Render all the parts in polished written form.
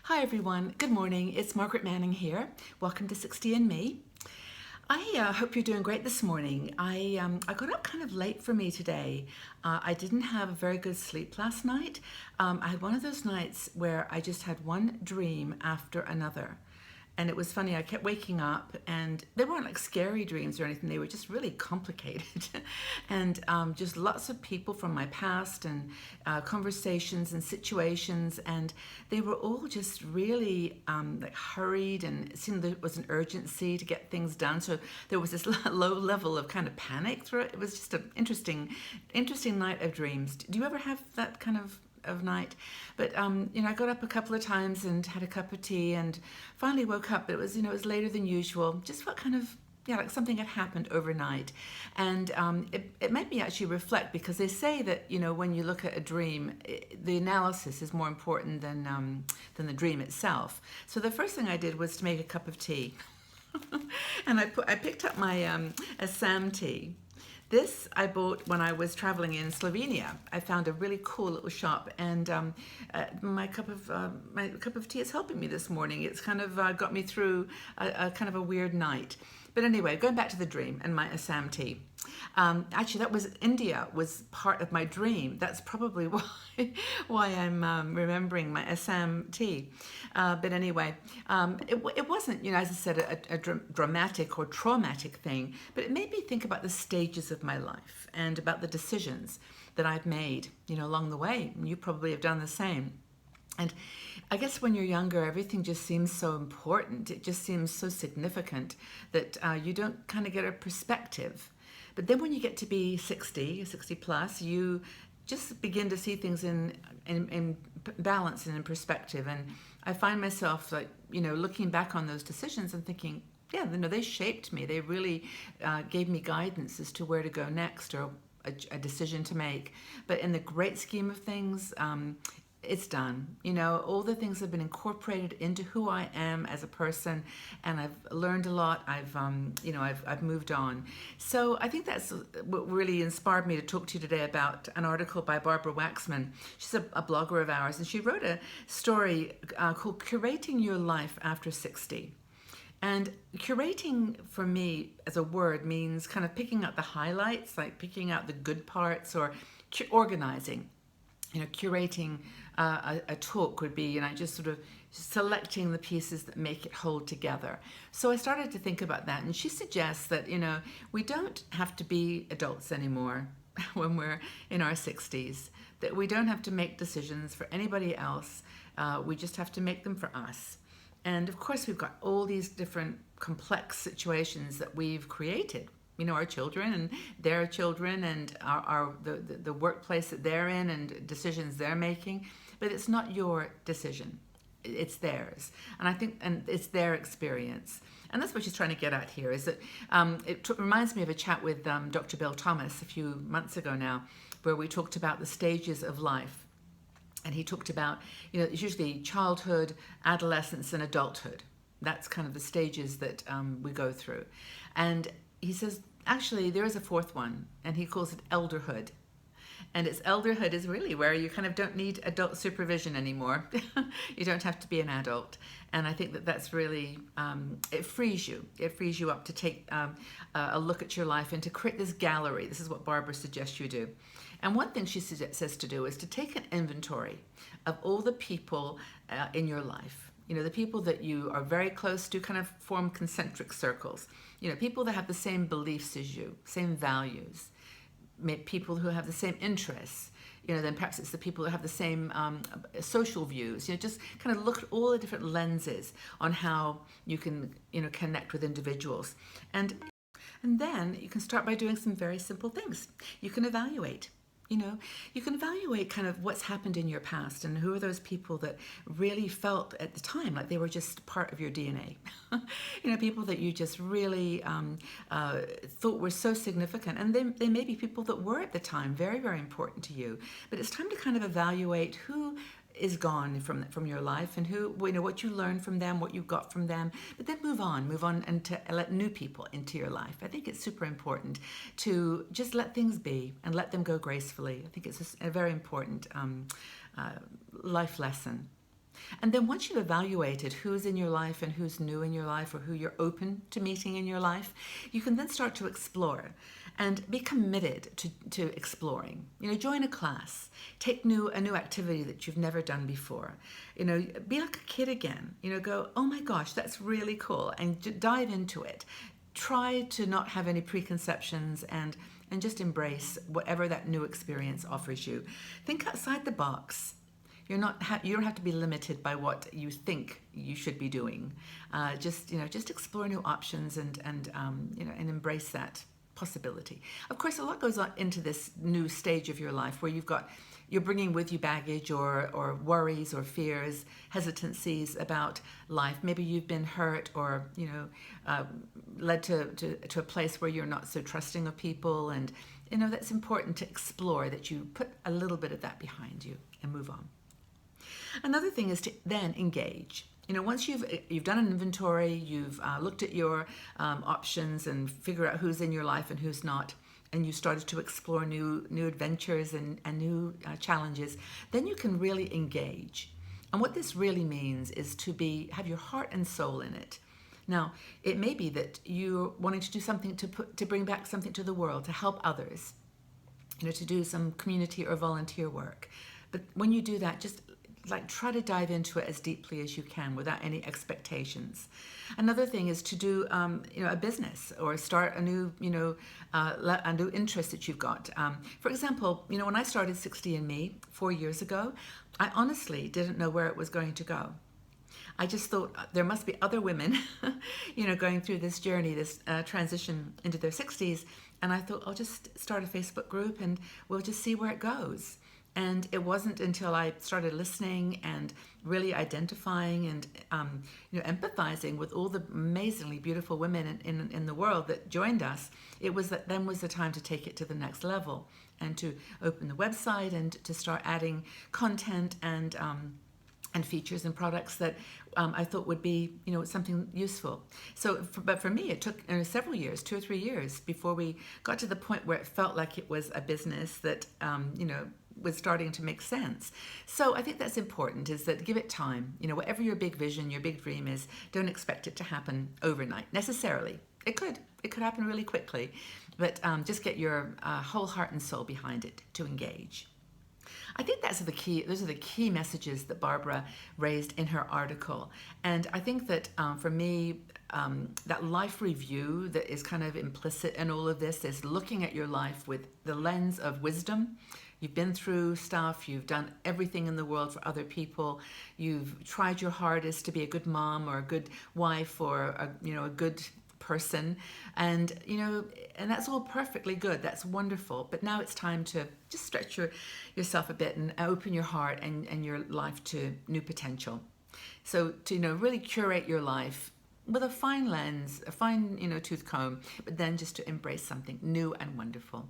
Hi everyone, good morning. It's Margaret Manning here. Welcome to 60 and Me. I hope you're doing great this morning. I got up kind of late for me today. I didn't have a very good sleep last night. I had one of those nights where I just had one dream after another. And it was funny, I kept waking up and they weren't like scary dreams or anything, they were just really complicated. and just lots of people from my past and conversations and situations, and they were all just really like hurried, and it seemed there was an urgency to get things done. So there was this low level of kind of panic through it. It was just an interesting night of dreams. Do you ever have that kind of night? But I got up a couple of times and had a cup of tea and finally woke up. It was, it was later than usual. Just felt kind of, yeah, like something had happened overnight. And it made me actually reflect, because they say that, when you look at a dream, the analysis is more important than the dream itself. So the first thing I did was to make a cup of tea. And I picked up my Assam tea. This I bought when I was traveling in Slovenia. I found a really cool little shop, and my cup of tea is helping me this morning. It's kind of got me through a kind of a weird night. But anyway, going back to the dream and my Assam tea. Actually, that was India was part of my dream. That's probably why I'm remembering my Assam tea. But anyway, it wasn't, as I said, a dramatic or traumatic thing, but it made me think about the stages of my life and about the decisions that I've made, along the way. And you probably have done the same. And I guess when you're younger, everything just seems so important. It just seems so significant that you don't kind of get a perspective. But then when you get to be 60 plus, you just begin to see things in balance and in perspective. And I find myself looking back on those decisions and thinking, yeah, they shaped me. They really gave me guidance as to where to go next, or a decision to make. But in the great scheme of things, it's done. All the things have been incorporated into who I am as a person, and I've learned a lot. I've moved on. So I think that's what really inspired me to talk to you today about an article by Barbara Waxman. She's a blogger of ours, and she wrote a story called "Curating Your Life After 60." And curating for me as a word means kind of picking out the highlights, like picking out the good parts, or organizing. Curating a talk would be, just sort of selecting the pieces that make it hold together. So I started to think about that, and she suggests that, we don't have to be adults anymore when we're in our 60s, that we don't have to make decisions for anybody else. We just have to make them for us. And of course, we've got all these different complex situations that we've created. Our children and their children, and the workplace that they're in, and decisions they're making. But it's not your decision. It's theirs. And I think, and it's their experience. And that's what she's trying to get at here, is that it reminds me of a chat with Dr. Bill Thomas a few months ago now, where we talked about the stages of life. And he talked about, it's usually childhood, adolescence, and adulthood. That's kind of the stages that we go through. And he says, actually, there is a fourth one, and he calls it elderhood. And elderhood is really where you kind of don't need adult supervision anymore. You don't have to be an adult. And I think that that's really, it frees you. It frees you up to take a look at your life and to create this gallery. This is what Barbara suggests you do. And one thing she says to do is to take an inventory of all the people in your life. The people that you are very close to, kind of form concentric circles. People that have the same beliefs as you, same values, people who have the same interests. Then perhaps it's the people who have the same social views. Just kind of look at all the different lenses on how you can, connect with individuals. And then you can start by doing some very simple things. You can evaluate. You can evaluate kind of what's happened in your past, and who are those people that really felt at the time like they were just part of your DNA. People that you just really thought were so significant, and they may be people that were at the time very, very important to you. But it's time to kind of evaluate who is gone from your life, and who, what you learned from them, what you got from them, but then move on and to let new people into your life. I think it's super important to just let things be and let them go gracefully. I think it's a very important life lesson. And then once you've evaluated who's in your life and who's new in your life or who you're open to meeting in your life, you can then start to explore and be committed to exploring. Join a class, take a new activity that you've never done before. Be like a kid again. Go, oh my gosh, that's really cool, and dive into it. Try to not have any preconceptions and just embrace whatever that new experience offers you. Think outside the box. You don't have to be limited by what you think you should be doing. Just explore new options and embrace that possibility. Of course, a lot goes on into this new stage of your life where you're bringing with you baggage or worries or fears, hesitancies about life. Maybe you've been hurt or led to a place where you're not so trusting of people, and that's important to explore, that you put a little bit of that behind you and move on. Another thing is to then engage. Once you've done an inventory, you've looked at your options and figure out who's in your life and who's not, and you started to explore new adventures and new challenges, then you can really engage. And what this really means is to have your heart and soul in it. Now, it may be that you're wanting to do something to bring back something to the world, to help others, to do some community or volunteer work. But when you do that, just try to dive into it as deeply as you can without any expectations. Another thing is to do a business or start a new interest that you've got. For example, when I started 60andMe 4 years ago, I honestly didn't know where it was going to go. I just thought there must be other women, going through this journey, this transition into their 60s. And I thought, I'll just start a Facebook group and we'll just see where it goes. And it wasn't until I started listening and really identifying and empathizing with all the amazingly beautiful women in the world that joined us, then was the time to take it to the next level and to open the website and to start adding content and features and products that I thought would be, something useful. But for me, it took several years, 2 or 3 years, before we got to the point where it felt like it was a business that, was starting to make sense. So I think that's important, is that give it time. Whatever your big vision, your big dream is, don't expect it to happen overnight necessarily. It could happen really quickly, but just get your whole heart and soul behind it to engage. I think those are the key messages that Barbara raised in her article. And I think that for me, that life review that is kind of implicit in all of this is looking at your life with the lens of wisdom. You've been through stuff, you've done everything in the world for other people, you've tried your hardest to be a good mom or a good wife or a good person, and that's all perfectly good. That's wonderful. But now it's time to just stretch yourself a bit and open your heart and your life to new potential. So to really curate your life with a fine lens, a fine tooth comb, but then just to embrace something new and wonderful.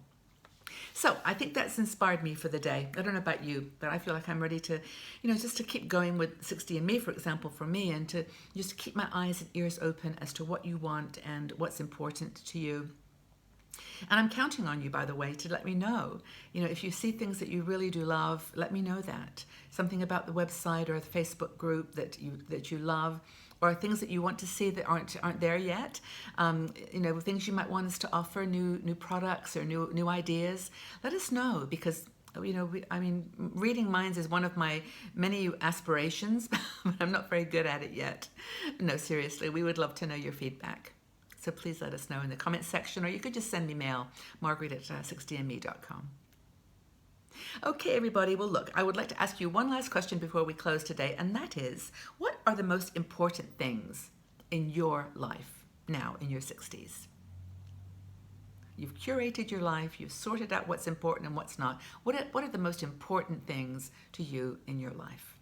So I think that's inspired me for the day. I don't know about you, but I feel like I'm ready to, just to keep going with 60andMe, for example, for me, and to just keep my eyes and ears open as to what you want and what's important to you. And I'm counting on you, by the way, to let me know. If you see things that you really do love, let me know that. Something about the website or the Facebook group that you love, or things that you want to see that aren't there yet. Things you might want us to offer, new products or new ideas. Let us know, because reading minds is one of my many aspirations, but I'm not very good at it yet. No, seriously, we would love to know your feedback. So please let us know in the comments section, or you could just send me mail, margaret@60andme.com. Okay, everybody. Well, look, I would like to ask you one last question before we close today, and that is, what are the most important things in your life now in your 60s? You've curated your life, you've sorted out what's important and what's not. What are the most important things to you in your life?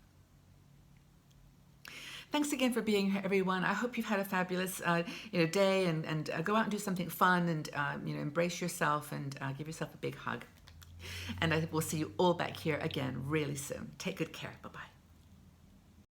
Thanks again for being here, everyone. I hope you've had a fabulous day, and go out and do something fun, and embrace yourself and give yourself a big hug. And I will see you all back here again really soon. Take good care. Bye-bye.